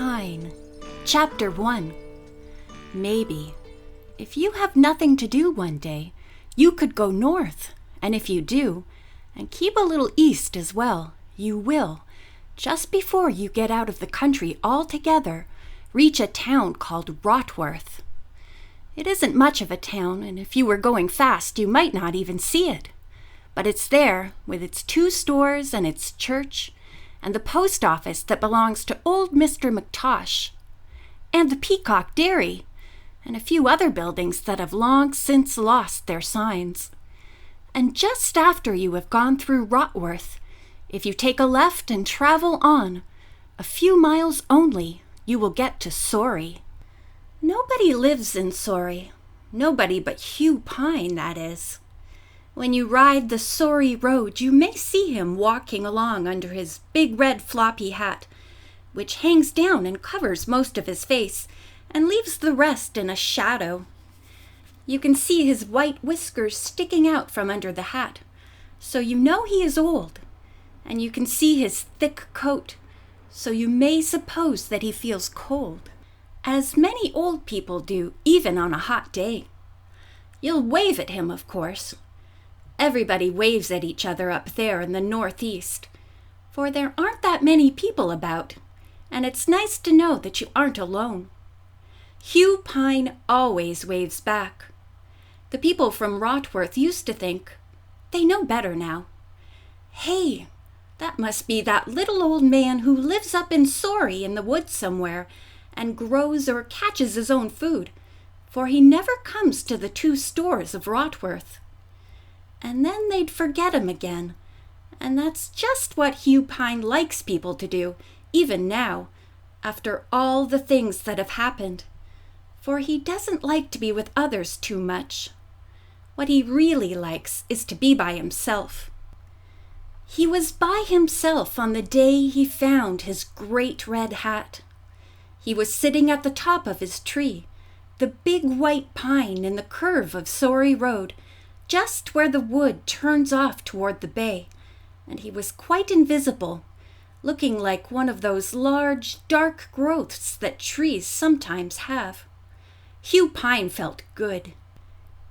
Pine, Chapter 1. Maybe, if you have nothing to do one day, you could go north, and if you do, and keep a little east as well, you will, just before you get out of the country altogether, reach a town called Rotworth. It isn't much of a town, and if you were going fast, you might not even see it. But it's there, with its 2 stores and its church, and the post office that belongs to old Mr. McTosh, and the Peacock Dairy, and a few other buildings that have long since lost their signs. And just after you have gone through Rotworth, if you take a left and travel on, a few miles only, you will get to Sorry. Nobody lives in Sorry. Nobody but Hugh Pine, that is. When you ride the Sorry road, you may see him walking along under his big red floppy hat, which hangs down and covers most of his face and leaves the rest in a shadow. You can see his white whiskers sticking out from under the hat, so you know he is old, and you can see his thick coat, so you may suppose that he feels cold, as many old people do even on a hot day. You'll wave at him, of course. Everybody waves at each other up there in the northeast, for there aren't that many people about, and it's nice to know that you aren't alone. Hugh Pine always waves back. The people from Rotworth used to think, they know better now, hey, that must be that little old man who lives up in Sorry in the woods somewhere and grows or catches his own food, for he never comes to the 2 stores of Rotworth. And then they'd forget him again, and that's just what Hugh Pine likes people to do, even now, after all the things that have happened, for he doesn't like to be with others too much. What he really likes is to be by himself. He was by himself on the day he found his great red hat. He was sitting at the top of his tree, the big white pine in the curve of Sorry Road, just where the wood turns off toward the bay, and he was quite invisible, looking like one of those large, dark growths that trees sometimes have. Hugh Pine felt good.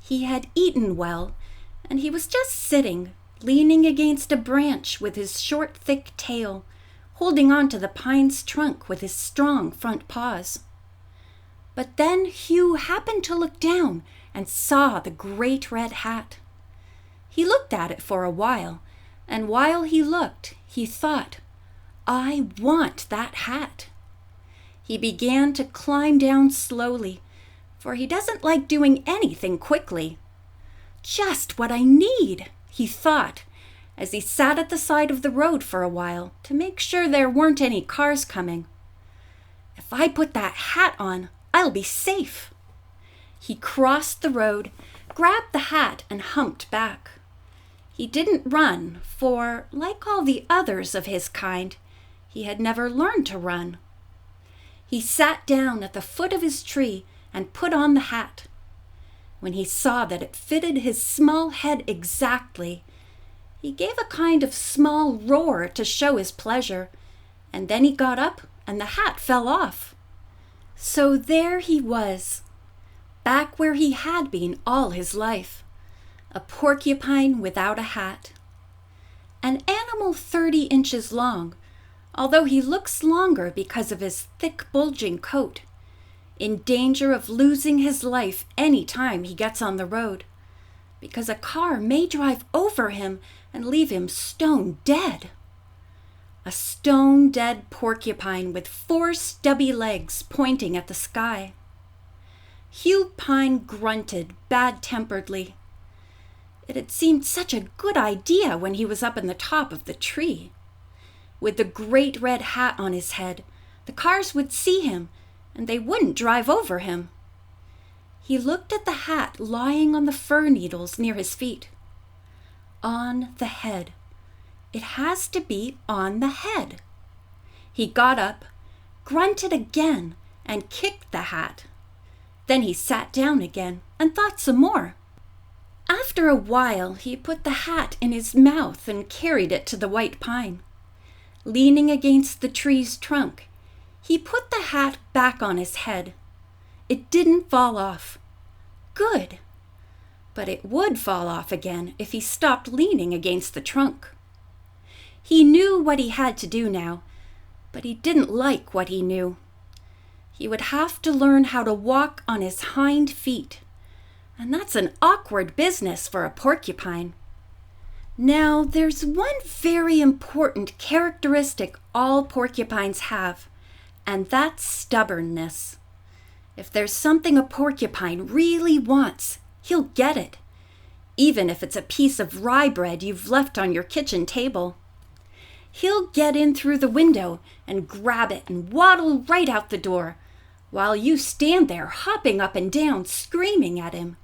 He had eaten well, and he was just sitting, leaning against a branch with his short, thick tail, holding on to the pine's trunk with his strong front paws. But then Hugh happened to look down and saw the great red hat. He looked at it for a while, and while he looked, he thought, I want that hat. He began to climb down slowly, for he doesn't like doing anything quickly. Just what I need, he thought, as he sat at the side of the road for a while to make sure there weren't any cars coming. If I put that hat on, I'll be safe. He crossed the road, grabbed the hat, and humped back. He didn't run, for, like all the others of his kind, he had never learned to run. He sat down at the foot of his tree and put on the hat. When he saw that it fitted his small head exactly, he gave a kind of small roar to show his pleasure, and then he got up and the hat fell off. So there he was, back where he had been all his life, a porcupine without a hat. An animal 30 inches long, although he looks longer because of his thick bulging coat, in danger of losing his life any time he gets on the road, because a car may drive over him and leave him stone dead. A stone dead porcupine with 4 stubby legs pointing at the sky. Hugh Pine grunted bad-temperedly. It had seemed such a good idea when he was up in the top of the tree. With the great red hat on his head, the cars would see him, and they wouldn't drive over him. He looked at the hat lying on the fir needles near his feet. On the head. It has to be on the head. He got up, grunted again, and kicked the hat. Then he sat down again and thought some more. After a while, he put the hat in his mouth and carried it to the white pine. Leaning against the tree's trunk, He put the hat back on his head. It didn't fall off. Good. But it would fall off again if he stopped leaning against the trunk. He knew what he had to do now, but he didn't like what he knew. He would have to learn how to walk on his hind feet, and that's an awkward business for a porcupine. Now, there's one very important characteristic all porcupines have, and that's stubbornness. If there's something a porcupine really wants, he'll get it, even if it's a piece of rye bread you've left on your kitchen table. He'll get in through the window and grab it and waddle right out the door, while you stand there hopping up and down, screaming at him.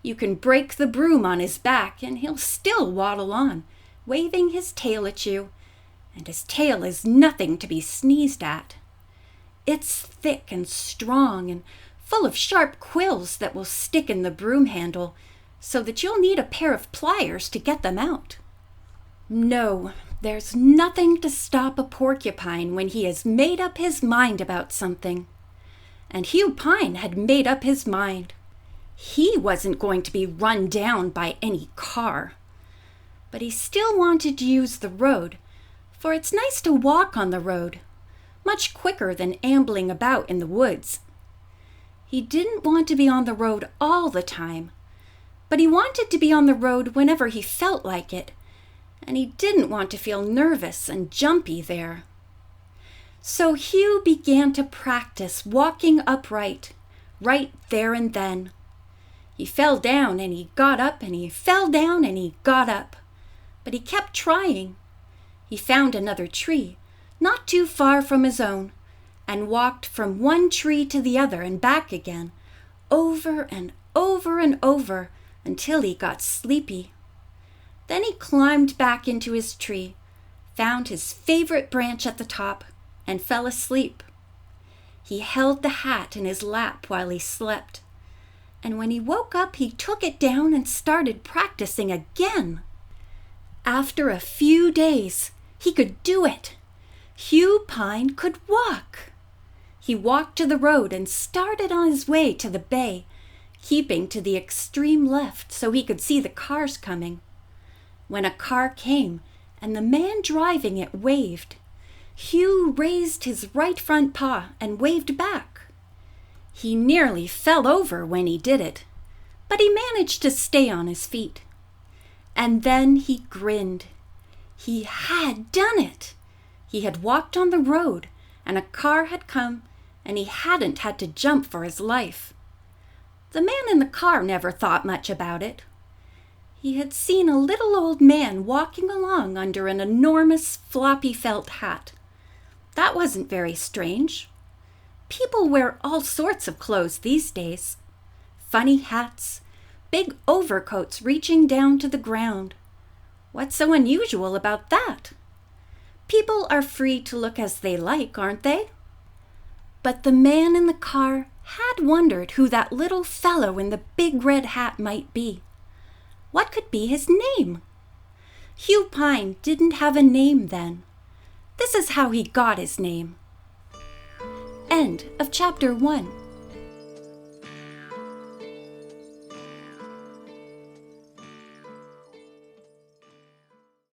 You can break the broom on his back and he'll still waddle on, waving his tail at you, and his tail is nothing to be sneezed at. It's thick and strong and full of sharp quills that will stick in the broom handle, so that you'll need a pair of pliers to get them out. No, there's nothing to stop a porcupine when he has made up his mind about something. And Hugh Pine had made up his mind. He wasn't going to be run down by any car. But he still wanted to use the road, for it's nice to walk on the road, much quicker than ambling about in the woods. He didn't want to be on the road all the time, but he wanted to be on the road whenever he felt like it, and he didn't want to feel nervous and jumpy there. So Hugh began to practice walking upright, right there and then. He fell down and he got up and he fell down and he got up, but he kept trying. He found another tree, not too far from his own, and walked from one tree to the other and back again, over and over and over, until he got sleepy. Then he climbed back into his tree, found his favorite branch at the top, and fell asleep. He held the hat in his lap while he slept, and when he woke up he took it down and started practicing again. After a few days, he could do it. Hugh Pine could walk. He walked to the road and started on his way to the bay, keeping to the extreme left so he could see the cars coming. When a car came and the man driving it waved, Hugh raised his right front paw and waved back. He nearly fell over when he did it, but he managed to stay on his feet. And then he grinned. He had done it. He had walked on the road, and a car had come, and he hadn't had to jump for his life. The man in the car never thought much about it. He had seen a little old man walking along under an enormous floppy felt hat. That wasn't very strange. People wear all sorts of clothes these days. Funny hats, big overcoats reaching down to the ground. What's so unusual about that? People are free to look as they like, aren't they? But the man in the car had wondered who that little fellow in the big red hat might be. What could be his name? Hugh Pine didn't have a name then. This is how he got his name. End of chapter 1.